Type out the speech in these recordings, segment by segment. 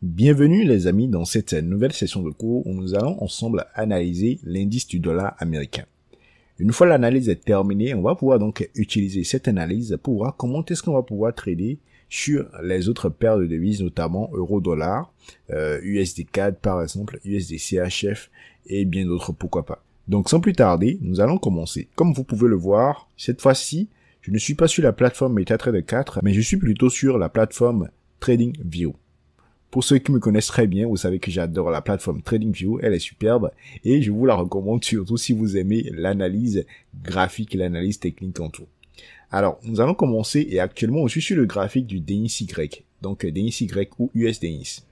Bienvenue les amis dans cette nouvelle session de cours où nous allons ensemble analyser l'indice du dollar américain. Une fois l'analyse est terminée, on va pouvoir donc utiliser cette analyse pour voir comment est-ce qu'on va pouvoir trader sur les autres paires de devises, notamment euro-dollar, USD-CAD par exemple, USD-CHF et bien d'autres pourquoi pas. Donc sans plus tarder, nous allons commencer. Comme vous pouvez le voir, cette fois-ci, je ne suis pas sur la plateforme MetaTrader 4, mais je suis plutôt sur la plateforme TradingView. Pour ceux qui me connaissent très bien, vous savez que j'adore la plateforme TradingView, elle est superbe et je vous la recommande surtout si vous aimez l'analyse graphique et l'analyse technique en tout. Alors, nous allons commencer et actuellement, je suis sur le graphique du DXY, donc DXY ou USDX.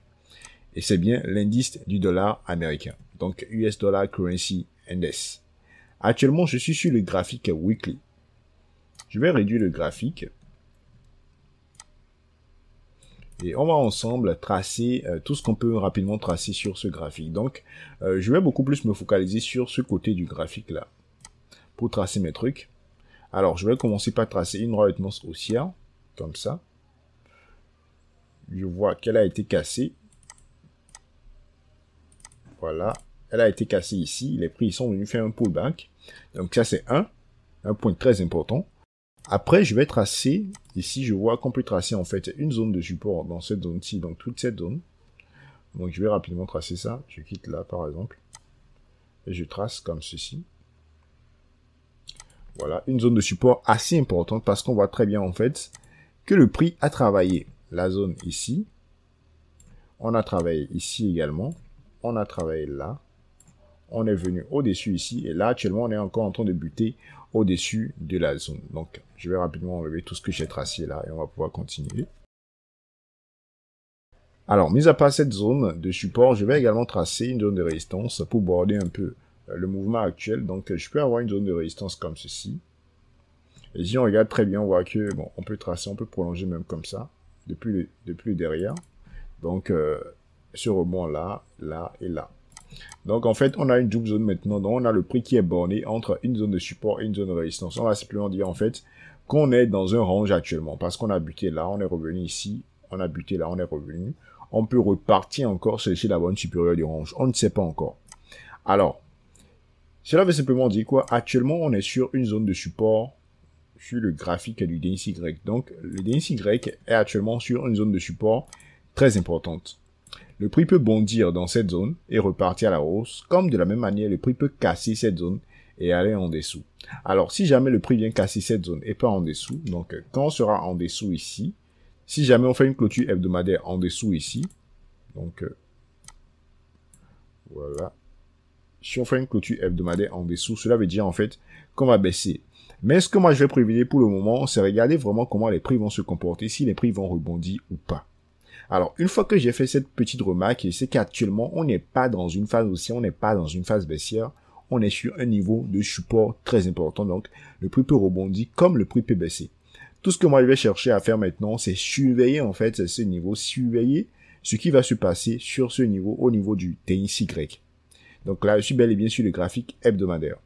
Et c'est bien l'indice du dollar américain, donc US Dollar Currency Index. Actuellement, je suis sur le graphique weekly. Je vais réduire le graphique. Et on va ensemble tracer tout ce qu'on peut rapidement tracer sur ce graphique. Donc, je vais beaucoup plus me focaliser sur ce côté du graphique là pour tracer mes trucs. Alors, je vais commencer par tracer une droite tendance haussière, comme ça. Je vois qu'elle a été cassée. Voilà, elle a été cassée ici. Les prix sont venus faire un pullback. Donc ça, c'est un point très important. Après, je vais tracer, ici, je vois qu'on peut tracer en fait une zone de support dans cette zone-ci, donc toute cette zone. Donc, je vais rapidement tracer ça. Je quitte là, par exemple. Et je trace comme ceci. Voilà, une zone de support assez importante parce qu'on voit très bien en fait que le prix a travaillé la zone ici. On a travaillé ici également. On a travaillé là. On est venu au-dessus ici. Et là, actuellement, on est encore en train de buter au-dessus de la zone. Donc, je vais rapidement enlever tout ce que j'ai tracé là et on va pouvoir continuer. Alors, mis à part cette zone de support, je vais également tracer une zone de résistance pour border un peu le mouvement actuel. Donc, je peux avoir une zone de résistance comme ceci. Et si on regarde très bien, on voit que, bon, on peut tracer, on peut prolonger même comme ça, depuis le derrière. Donc, ce rebond là, là et là. Donc, en fait, on a une double zone maintenant. Donc, on a le prix qui est borné entre une zone de support et une zone de résistance. On va simplement dire, en fait, qu'on est dans un range actuellement. Parce qu'on a buté là, on est revenu ici. On a buté là, on est revenu. On peut repartir encore chercher la bande supérieure du range. On ne sait pas encore. Alors, cela veut simplement dire quoi? Actuellement, on est sur une zone de support sur le graphique du DXY. Donc, le DXY est actuellement sur une zone de support très importante. Le prix peut bondir dans cette zone et repartir à la hausse, comme de la même manière, le prix peut casser cette zone et aller en dessous. Alors, si jamais le prix vient casser cette zone et pas en dessous, donc quand on sera en dessous ici, si jamais on fait une clôture hebdomadaire en dessous ici, donc voilà, si on fait une clôture hebdomadaire en dessous, cela veut dire en fait qu'on va baisser. Mais ce que moi je vais privilégier pour le moment, c'est regarder vraiment comment les prix vont se comporter, si les prix vont rebondir ou pas. Alors, une fois que j'ai fait cette petite remarque, c'est qu'actuellement, on n'est pas dans une phase haussière, on n'est pas dans une phase baissière, on est sur un niveau de support très important, donc le prix peut rebondir comme le prix peut baisser. Tout ce que moi je vais chercher à faire maintenant, c'est surveiller en fait ce niveau, surveiller ce qui va se passer sur ce niveau, au niveau du DXY. Donc là, je suis bel et bien sur le graphique hebdomadaire.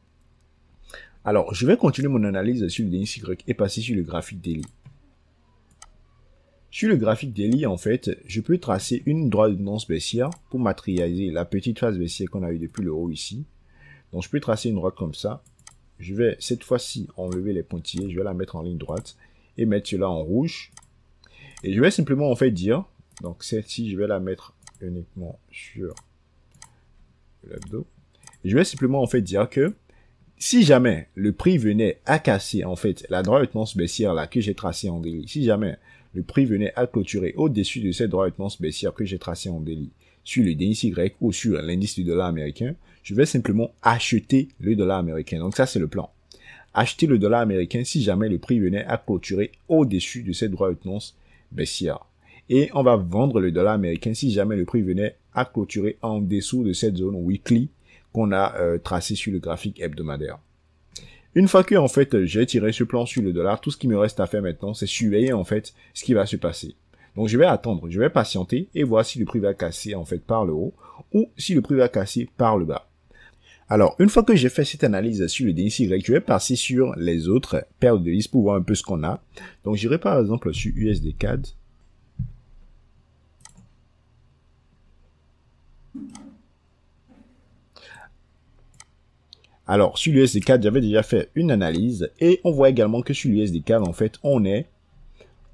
Alors, je vais continuer mon analyse sur le DXY et passer sur le graphique daily. Sur le graphique daily, en fait, je peux tracer une droite de tendance baissière pour matérialiser la petite phase baissière qu'on a eu depuis le haut ici. Donc, je peux tracer une droite comme ça. Je vais, cette fois-ci, enlever les pointillés. Je vais la mettre en ligne droite et mettre cela en rouge. Et je vais simplement, en fait, dire, donc celle-ci, je vais la mettre uniquement sur l'hebdo. Je vais simplement, en fait, dire que si jamais le prix venait à casser, en fait, la droite de tendance baissière là que j'ai tracée en daily, si jamais le prix venait à clôturer au-dessus de cette droite de tendance baissière que j'ai tracée en daily sur le DXY ou sur l'indice du dollar américain, je vais simplement acheter le dollar américain. Donc ça, c'est le plan. Acheter le dollar américain si jamais le prix venait à clôturer au-dessus de cette droite de tendance baissière. Et on va vendre le dollar américain si jamais le prix venait à clôturer en dessous de cette zone weekly qu'on a tracée sur le graphique hebdomadaire. Une fois que, en fait, j'ai tiré ce plan sur le dollar, tout ce qui me reste à faire maintenant, c'est surveiller, en fait, ce qui va se passer. Donc, je vais attendre, je vais patienter et voir si le prix va casser, en fait, par le haut ou si le prix va casser par le bas. Alors, une fois que j'ai fait cette analyse sur le DXY, je vais passer sur les autres paires de devises pour voir un peu ce qu'on a. Donc, j'irai par exemple sur USD-CAD. Alors, sur l'USD4, j'avais déjà fait une analyse et on voit également que sur l'USD4, en fait, on est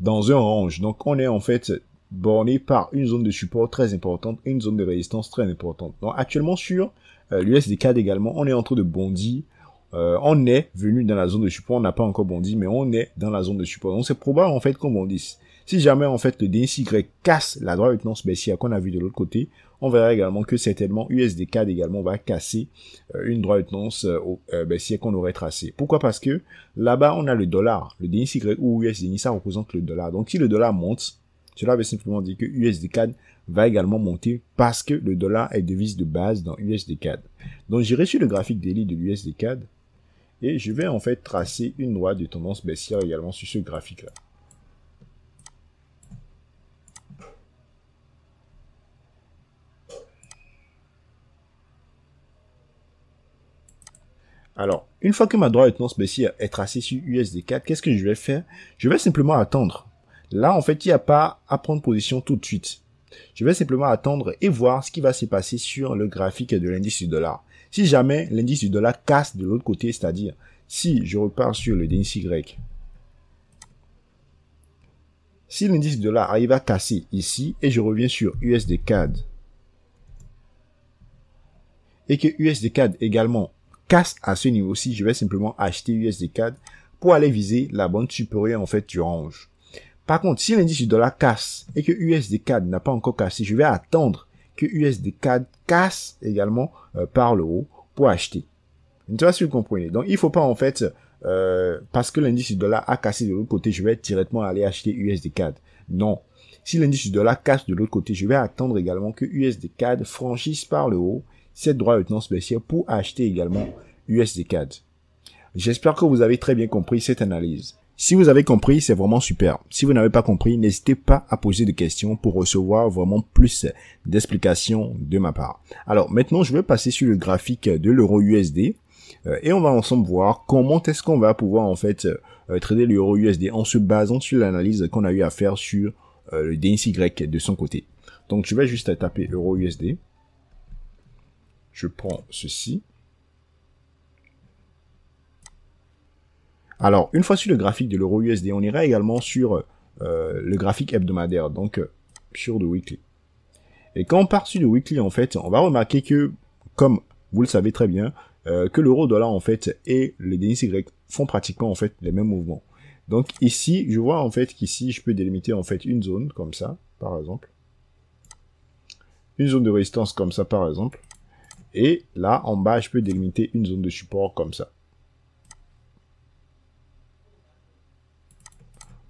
dans un range. Donc, on est en fait borné par une zone de support très importante et une zone de résistance très importante. Donc, actuellement, sur l'USD4 également, on est en train de bondir. On est venu dans la zone de support, on n'a pas encore bondi, mais on est dans la zone de support. Donc, c'est probable, en fait, qu'on bondisse. Si jamais, en fait, le DXY casse la droite de tendance baissière qu'on a vu de l'autre côté, on verra également que certainement USD4 également va casser une droite de tendance baissière qu'on aurait tracée. Pourquoi? Parce que là-bas, on a le dollar. Le DXY ou USD, ça représente le dollar. Donc, si le dollar monte, cela veut simplement dire que USD4 va également monter parce que le dollar est devise de base dans USD4. Donc, j'irai sur le graphique daily de l'USD4 et je vais en fait tracer une droite de tendance baissière également sur ce graphique-là. Alors, une fois que ma droite de tendance baissière est tracée sur USD4, qu'est-ce que je vais faire? Je vais simplement attendre. Là, en fait, il n'y a pas à prendre position tout de suite. Je vais simplement attendre et voir ce qui va se passer sur le graphique de l'indice du dollar. Si jamais l'indice du dollar casse de l'autre côté, c'est-à-dire si je repars sur le DXY, si l'indice du dollar arrive à casser ici et je reviens sur USD4 et que USD4 également casse à ce niveau-ci, je vais simplement acheter USD4 pour aller viser la bande supérieure en fait du range. Par contre, si l'indice du dollar casse et que USD4 n'a pas encore cassé, je vais attendre que USD4 casse également par le haut pour acheter. Je ne sais pas si vous comprenez. Donc, il faut pas en fait, parce que l'indice du dollar a cassé de l'autre côté, je vais directement aller acheter USD4. Non. Si l'indice du dollar casse de l'autre côté, je vais attendre également que USD4 franchisse par le haut cette droite de tendance baissière pour acheter également USD4. J'espère que vous avez très bien compris cette analyse. Si vous avez compris, c'est vraiment super. Si vous n'avez pas compris, n'hésitez pas à poser des questions pour recevoir vraiment plus d'explications de ma part. Alors maintenant, je vais passer sur le graphique de l'euro USD et on va ensemble voir comment est-ce qu'on va pouvoir en fait trader l'euro USD en se basant sur l'analyse qu'on a eu à faire sur le DXY de son côté. Donc je vais juste taper euro USD. Je prends ceci. Alors, une fois sur le graphique de l'euro USD, on ira également sur le graphique hebdomadaire, donc sur le weekly. Et quand on part sur le weekly, en fait, on va remarquer que, comme vous le savez très bien, que l'euro dollar, en fait, et le DXY font pratiquement, en fait, les mêmes mouvements. Donc ici, je vois, en fait, qu'ici, je peux délimiter, en fait, une zone, comme ça, par exemple. Une zone de résistance, comme ça, par exemple. Et là, en bas, je peux délimiter une zone de support comme ça.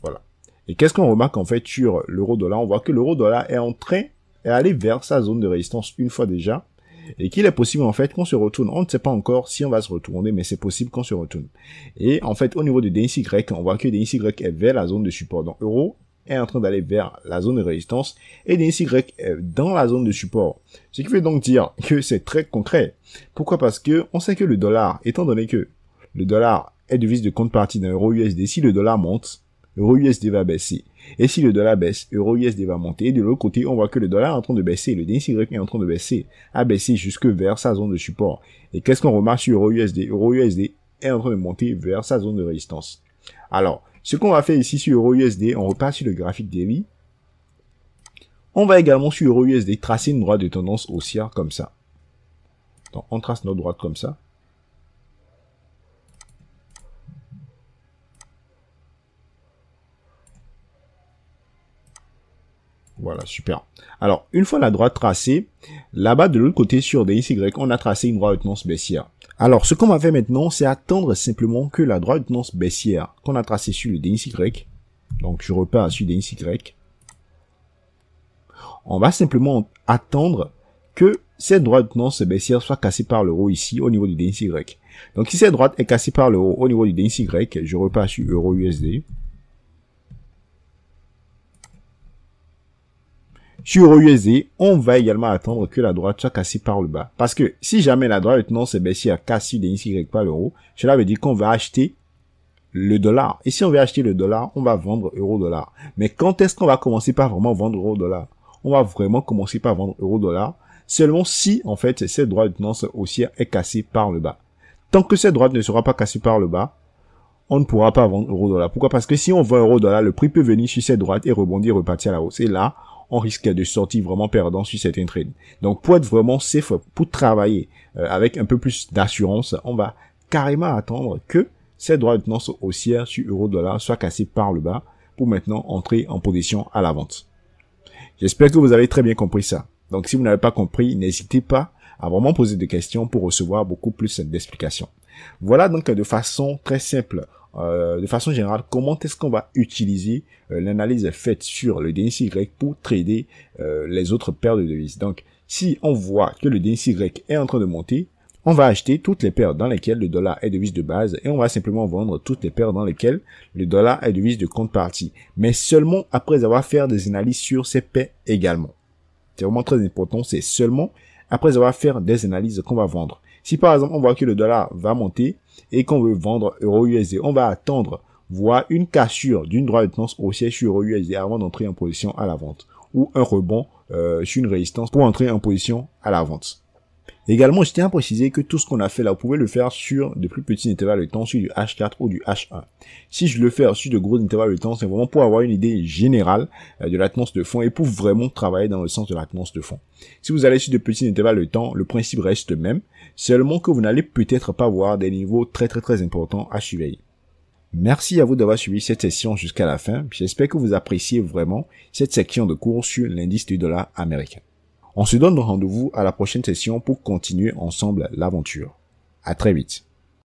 Voilà. Et qu'est-ce qu'on remarque en fait sur l'euro-dollar? On voit que l'euro-dollar est en train d'aller vers sa zone de résistance une fois déjà. Et qu'il est possible en fait qu'on se retourne. On ne sait pas encore si on va se retourner, mais c'est possible qu'on se retourne. Et en fait, au niveau de DXY, on voit que DXY est vers la zone de support. Donc, euro est en train d'aller vers la zone de résistance et DXY est dans la zone de support. Ce qui veut donc dire que c'est très concret. Pourquoi? Parce que on sait que le dollar, étant donné que le dollar est devise de contrepartie d'un euro USD, si le dollar monte, euro USD va baisser. Et si le dollar baisse, euro USD va monter. Et de l'autre côté, on voit que le dollar est en train de baisser, le DXY est en train de baisser, a baissé jusque vers sa zone de support. Et qu'est-ce qu'on remarque sur euro USD? Euro USD est en train de monter vers sa zone de résistance. Alors, ce qu'on va faire ici sur euro USD, on repart sur le graphique daily. On va également sur euro USD tracer une droite de tendance haussière comme ça. Donc, on trace notre droite comme ça. Voilà, super. Alors, une fois la droite tracée, là-bas de l'autre côté sur DXY, on a tracé une droite de tendance baissière. Alors, ce qu'on va faire maintenant, c'est attendre simplement que la droite de tendance baissière qu'on a tracée sur le DXY, donc je repars sur DXY, on va simplement attendre que cette droite de tendance baissière soit cassée par le haut ici au niveau du DXY. Donc, si cette droite est cassée par le haut au niveau du DXY, je repars sur euro USD. Sur euro USD, on va également attendre que la droite soit cassée par le bas. Parce que si jamais la droite de tendance baissière casse sur DXY par le haut, cela veut dire qu'on va acheter le dollar. Et si on veut acheter le dollar, on va vendre euro-dollar. Mais quand est-ce qu'on va commencer par vraiment vendre euro-dollar? On va vraiment commencer par vendre euro-dollar seulement si, en fait, cette droite de tendance haussière est cassée par le bas. Tant que cette droite ne sera pas cassée par le bas, on ne pourra pas vendre euro-dollar. Pourquoi? Parce que si on vend euro-dollar, le prix peut venir sur cette droite et rebondir, repartir à la hausse. Et là, on risque de sortir vraiment perdant sur certains trades. Donc, pour être vraiment safe, pour travailler avec un peu plus d'assurance, on va carrément attendre que cette droite de tendance haussière sur euro-dollar soit cassée par le bas pour maintenant entrer en position à la vente. J'espère que vous avez très bien compris ça. Donc, si vous n'avez pas compris, n'hésitez pas à vraiment poser des questions pour recevoir beaucoup plus d'explications. Voilà donc de façon très simple, de façon générale, comment est-ce qu'on va utiliser l'analyse faite sur le DXY pour trader les autres paires de devises. Donc, si on voit que le DXY est en train de monter, on va acheter toutes les paires dans lesquelles le dollar est devise de base et on va simplement vendre toutes les paires dans lesquelles le dollar est devise de contrepartie. Mais seulement après avoir fait des analyses sur ces paires également. C'est vraiment très important, c'est seulement après avoir fait des analyses qu'on va vendre. Si par exemple on voit que le dollar va monter et qu'on veut vendre euro-USD, on va attendre voir une cassure d'une droite de tendance haussière sur euro-USD avant d'entrer en position à la vente. Ou un rebond sur une résistance pour entrer en position à la vente. Également, je tiens à préciser que tout ce qu'on a fait là, vous pouvez le faire sur de plus petits intervalles de temps, sur du H4 ou du H1. Si je le fais sur de gros intervalles de temps, c'est vraiment pour avoir une idée générale de la tendance de fond et pour vraiment travailler dans le sens de la tendance de fond. Si vous allez sur de petits intervalles de temps, le principe reste le même, seulement que vous n'allez peut-être pas voir des niveaux très importants à surveiller. Merci à vous d'avoir suivi cette session jusqu'à la fin. J'espère que vous appréciez vraiment cette section de cours sur l'indice du dollar américain. On se donne rendez-vous à la prochaine session pour continuer ensemble l'aventure. À très vite.